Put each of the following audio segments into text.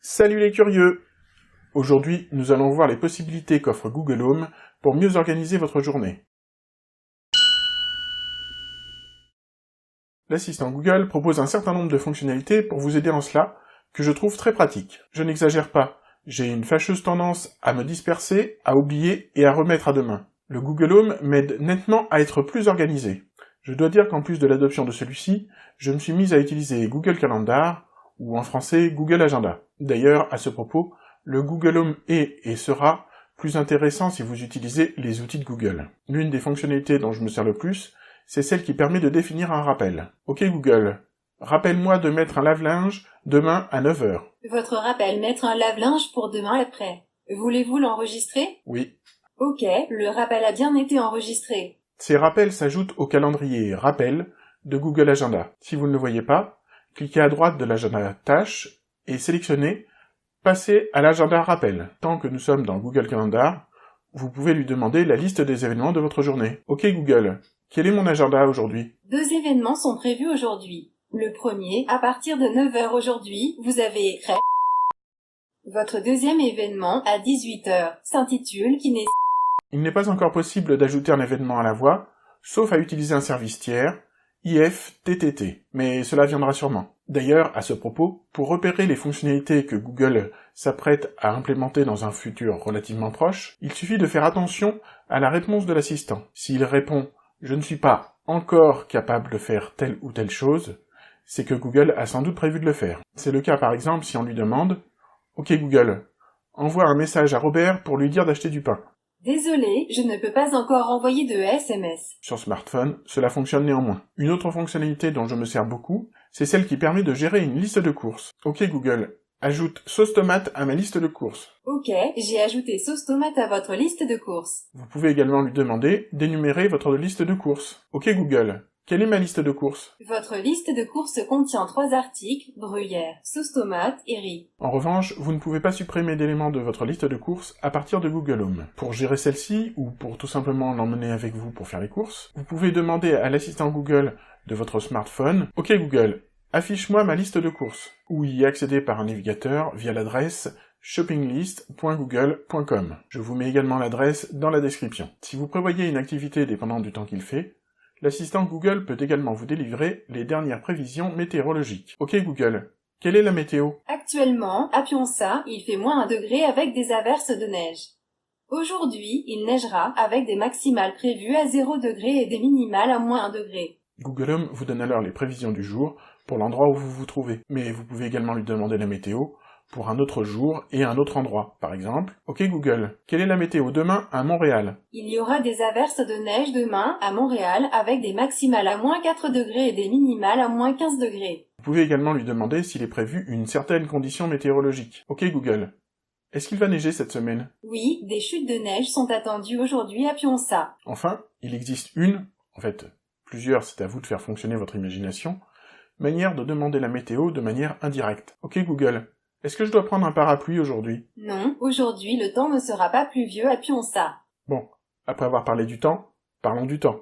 Salut les curieux! Aujourd'hui, nous allons voir les possibilités qu'offre Google Home pour mieux organiser votre journée. L'assistant Google propose un certain nombre de fonctionnalités pour vous aider en cela, que je trouve très pratiques. Je n'exagère pas, j'ai une fâcheuse tendance à me disperser, à oublier et à remettre à demain. Le Google Home m'aide nettement à être plus organisé. Je dois dire qu'en plus de l'adoption de celui-ci, je me suis mise à utiliser Google Calendar, ou en français Google Agenda. D'ailleurs, à ce propos, le Google Home est et sera plus intéressant si vous utilisez les outils de Google. L'une des fonctionnalités dont je me sers le plus, c'est celle qui permet de définir un rappel. Ok Google, rappelle-moi de mettre un lave-linge demain à 9 h. Votre rappel mettre un lave-linge pour demain est prêt. Voulez-vous l'enregistrer? Oui. Ok, le rappel a bien été enregistré. Ces rappels s'ajoutent au calendrier Rappel de Google Agenda. Si vous ne le voyez pas, cliquez à droite de l'agenda Tâches et sélectionnez Passer à l'agenda Rappel. Tant que nous sommes dans Google Calendar, vous pouvez lui demander la liste des événements de votre journée. Ok Google, quel est mon agenda aujourd'hui? 2 événements sont prévus aujourd'hui. Le premier, à partir de 9 h aujourd'hui, vous avez Votre deuxième événement, à 18 h, s'intitule Kiné. Il n'est pas encore possible d'ajouter un événement à la voix, sauf à utiliser un service tiers, IFTTT, mais cela viendra sûrement. D'ailleurs, à ce propos, pour repérer les fonctionnalités que Google s'apprête à implémenter dans un futur relativement proche, il suffit de faire attention à la réponse de l'assistant. S'il répond « Je ne suis pas encore capable de faire telle ou telle chose », c'est que Google a sans doute prévu de le faire. C'est le cas par exemple si on lui demande « Ok Google, envoie un message à Robert pour lui dire d'acheter du pain ». Désolé, je ne peux pas encore envoyer de SMS. Sur smartphone, cela fonctionne néanmoins. Une autre fonctionnalité dont je me sers beaucoup, c'est celle qui permet de gérer une liste de courses. Ok Google, ajoute sauce tomate à ma liste de courses. Ok, j'ai ajouté sauce tomate à votre liste de courses. Vous pouvez également lui demander d'énumérer votre liste de courses. Ok Google, quelle est ma liste de courses? Votre liste de courses contient 3 articles, gruyère, sauce tomate et riz. En revanche, vous ne pouvez pas supprimer d'éléments de votre liste de courses à partir de Google Home. Pour gérer celle-ci, ou pour tout simplement l'emmener avec vous pour faire les courses, vous pouvez demander à l'assistant Google de votre smartphone « Ok Google, affiche-moi ma liste de courses » ou y accéder par un navigateur via l'adresse shoppinglist.google.com. Je vous mets également l'adresse dans la description. Si vous prévoyez une activité dépendant du temps qu'il fait, l'assistant Google peut également vous délivrer les dernières prévisions météorologiques. Ok Google, quelle est la météo? Actuellement, à Pionça, il fait -1 degré avec des averses de neige. Aujourd'hui, il neigera avec des maximales prévues à 0 degré et des minimales à -1 degré. Google Home vous donne alors les prévisions du jour pour l'endroit où vous vous trouvez. Mais vous pouvez également lui demander la météo pour un autre jour et un autre endroit. Par exemple, ok Google, quelle est la météo demain à Montréal? Il y aura des averses de neige demain à Montréal avec des maximales à -4 degrés et des minimales à -15 degrés. Vous pouvez également lui demander s'il est prévu une certaine condition météorologique. Ok Google, est-ce qu'il va neiger cette semaine? Oui, des chutes de neige sont attendues aujourd'hui à Pionça. Enfin, il existe plusieurs, c'est à vous de faire fonctionner votre imagination, manière de demander la météo de manière indirecte. Ok Google, est-ce que je dois prendre un parapluie aujourd'hui? Non, aujourd'hui le temps ne sera pas pluvieux à Pionça. Bon, après avoir parlé du temps, parlons du temps.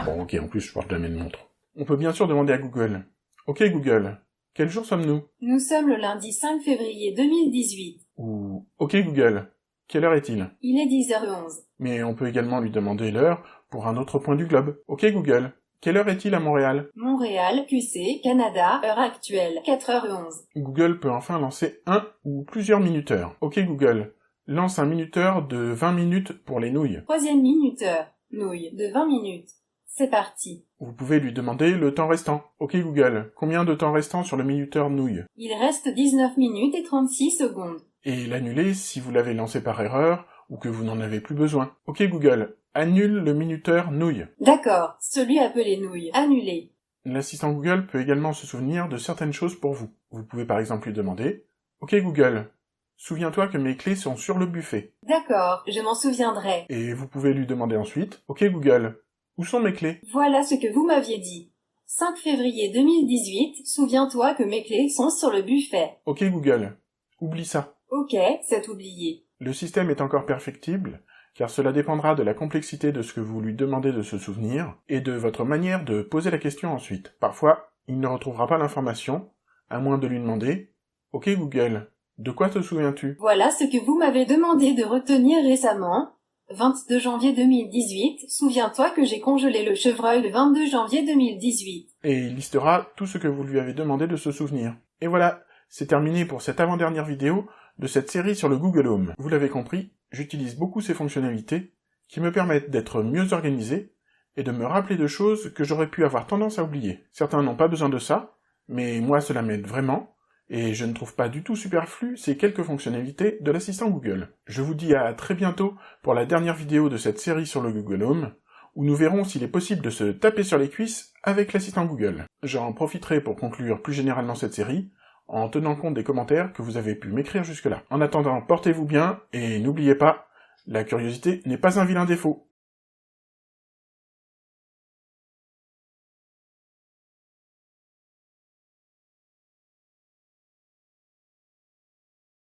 Bon ok, en plus je porte jamais de montre. On peut bien sûr demander à Google. Ok Google, quel jour sommes-nous? Nous sommes le lundi 5 février 2018. Ou ok Google, quelle heure est-il? Il est 10h11. Mais on peut également lui demander l'heure pour un autre point du globe. Ok Google, quelle heure est-il à Montréal? Montréal, QC, Canada, heure actuelle, 4h11. Google peut enfin lancer un ou plusieurs minuteurs. Ok Google, lance un minuteur de 20 minutes pour les nouilles. 3e minuteur, nouilles, de 20 minutes. C'est parti. Vous pouvez lui demander le temps restant. Ok Google, combien de temps restant sur le minuteur nouilles? Il reste 19 minutes et 36 secondes. Et l'annuler si vous l'avez lancé par erreur ou que vous n'en avez plus besoin. Ok Google, annule le minuteur nouilles. D'accord, celui appelé nouilles, annulé. L'assistant Google peut également se souvenir de certaines choses pour vous. Vous pouvez par exemple lui demander « Ok Google, souviens-toi que mes clés sont sur le buffet. » D'accord, je m'en souviendrai. Et vous pouvez lui demander ensuite « Ok Google, où sont mes clés? » Voilà ce que vous m'aviez dit. 5 février 2018, souviens-toi que mes clés sont sur le buffet. Ok Google, oublie ça. Ok, c'est oublié. Le système est encore perfectible, car cela dépendra de la complexité de ce que vous lui demandez de se souvenir, et de votre manière de poser la question ensuite. Parfois, il ne retrouvera pas l'information, à moins de lui demander « Ok Google, de quoi te souviens-tu ?» Voilà ce que vous m'avez demandé de retenir récemment. 22 janvier 2018, souviens-toi que j'ai congelé le chevreuil le 22 janvier 2018. Et il listera tout ce que vous lui avez demandé de se souvenir. Et voilà, c'est terminé pour cette avant-dernière vidéo de cette série sur le Google Home. Vous l'avez compris, j'utilise beaucoup ces fonctionnalités qui me permettent d'être mieux organisé et de me rappeler de choses que j'aurais pu avoir tendance à oublier. Certains n'ont pas besoin de ça, mais moi cela m'aide vraiment, et je ne trouve pas du tout superflu ces quelques fonctionnalités de l'assistant Google. Je vous dis à très bientôt pour la dernière vidéo de cette série sur le Google Home, où nous verrons s'il est possible de se taper sur les cuisses avec l'assistant Google. J'en profiterai pour conclure plus généralement cette série, en tenant compte des commentaires que vous avez pu m'écrire jusque-là. En attendant, portez-vous bien, et n'oubliez pas, la curiosité n'est pas un vilain défaut.